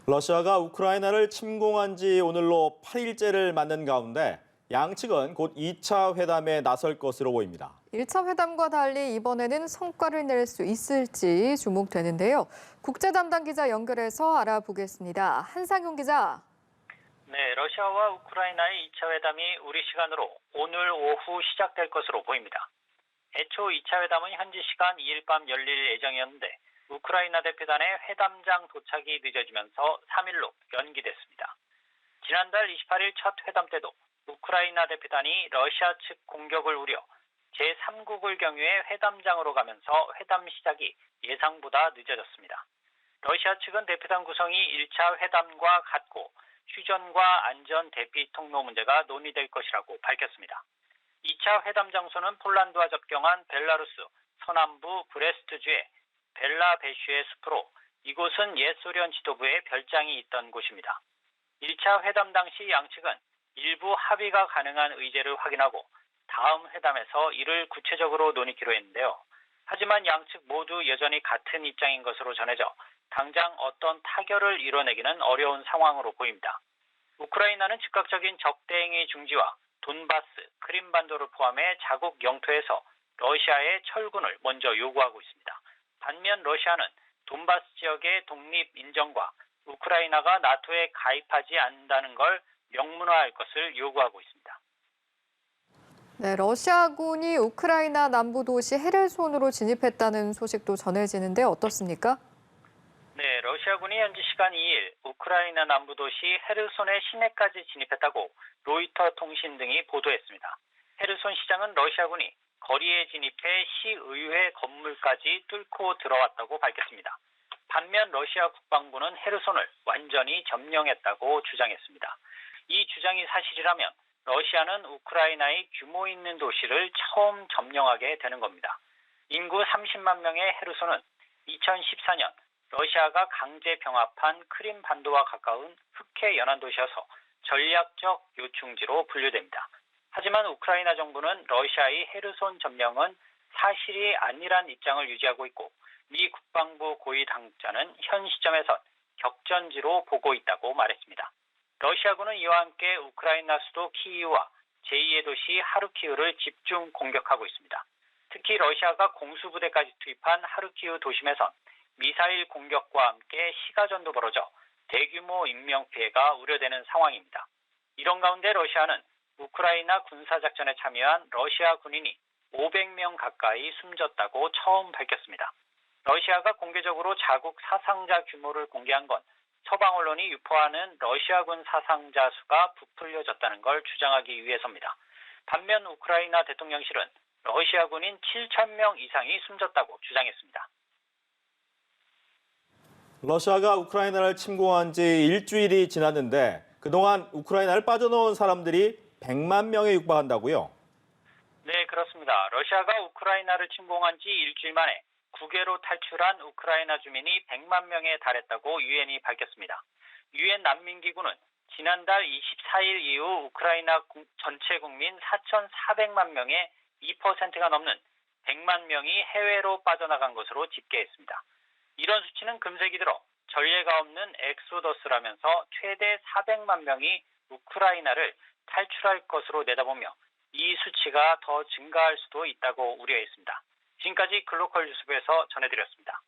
러시아가 우크라이나를 침공한 지 오늘로 8일째를 맞는 가운데 양측은 곧 2차 회담에 나설 것으로 보입니다. 1차 회담과 달리 이번에는 성과를 낼 수 있을지 주목되는데요. 국제 담당 기자 연결해서 알아보겠습니다. 한상용 기자. 네, 러시아와 우크라이나의 2차 회담이 우리 시간으로 오늘 오후 시작될 것으로 보입니다. 애초 2차 회담은 현지 시간 2일 밤 열릴 예정이었는데 우크라이나 대표단의 회담장 도착이 늦어지면서 3일로 연기됐습니다. 지난달 28일 첫 회담 때도 우크라이나 대표단이 러시아 측 공격을 우려 제3국을 경유해 회담장으로 가면서 회담 시작이 예상보다 늦어졌습니다. 러시아 측은 대표단 구성이 1차 회담과 같고 휴전과 안전 대피 통로 문제가 논의될 것이라고 밝혔습니다. 2차 회담 장소는 폴란드와 접경한 벨라루스 서남부 브레스트주의 벨라베슈의 숲으로 이곳은 옛 소련 지도부의 별장이 있던 곳입니다. 1차 회담 당시 양측은 일부 합의가 가능한 의제를 확인하고 다음 회담에서 이를 구체적으로 논의키로 했는데요. 하지만 양측 모두 여전히 같은 입장인 것으로 전해져 당장 어떤 타결을 이뤄내기는 어려운 상황으로 보입니다. 우크라이나는 즉각적인 적대행위 중지와 돈바스, 크림반도를 포함해 자국 영토에서 러시아의 철군을 먼저 요구하고 있습니다. 반면 러시아는 돈바스 지역의 독립 인정과 우크라이나가 나토에 가입하지 않는다는 걸 명문화할 것을 요구하고 있습니다. 네, 러시아군이 우크라이나 남부 도시 헤르손으로 진입했다는 소식도 전해지는데 어떻습니까? 네, 러시아군이 현지 시간 2일 우크라이나 남부 도시 헤르손의 시내까지 진입했다고 로이터 통신 등이 보도했습니다. 헤르손 시장은 러시아군이 거리에 진입해 시의회 건물까지 뚫고 들어왔다고 밝혔습니다. 반면 러시아 국방부는 헤르손을 완전히 점령했다고 주장했습니다. 이 주장이 사실이라면 러시아는 우크라이나의 규모 있는 도시를 처음 점령하게 되는 겁니다. 인구 30만 명의 헤르손은 2014년 러시아가 강제 병합한 크림 반도와 가까운 흑해 연안 도시여서 전략적 요충지로 분류됩니다. 하지만 우크라이나 정부는 러시아의 헤르손 점령은 사실이 아니란 입장을 유지하고 있고 미 국방부 고위 당국자는 현 시점에선 격전지로 보고 있다고 말했습니다. 러시아군은 이와 함께 우크라이나 수도 키이우와 제2의 도시 하르키우를 집중 공격하고 있습니다. 특히 러시아가 공수부대까지 투입한 하르키우 도심에선 미사일 공격과 함께 시가전도 벌어져 대규모 인명피해가 우려되는 상황입니다. 이런 가운데 러시아는 우크라이나 군사작전에 참여한 러시아 군인이 500명 가까이 숨졌다고 처음 밝혔습니다. 러시아가 공개적으로 자국 사상자 규모를 공개한 건 서방 언론이 유포하는 러시아군 사상자 수가 부풀려졌다는 걸 주장하기 위해서입니다. 반면 우크라이나 대통령실은 러시아 군인 7,000명 이상이 숨졌다고 주장했습니다. 러시아가 우크라이나를 침공한 지 일주일이 지났는데 그동안 우크라이나를 빠져나온 사람들이 100만 명에 육박한다고요? 네, 그렇습니다. 러시아가 우크라이나를 침공한 지 일주일 만에 국외로 탈출한 우크라이나 주민이 100만 명에 달했다고 유엔이 밝혔습니다. 유엔 난민기구는 지난달 24일 이후 우크라이나 전체 국민 4,400만 명의 2%가 넘는 100만 명이 해외로 빠져나간 것으로 집계했습니다. 이런 수치는 금세기 들어 전례가 없는 엑소더스라면서 최대 400만 명이 우크라이나를 탈출할 것으로 내다보며 이 수치가 더 증가할 수도 있다고 우려했습니다. 지금까지 글로컬 뉴스부에서 전해드렸습니다.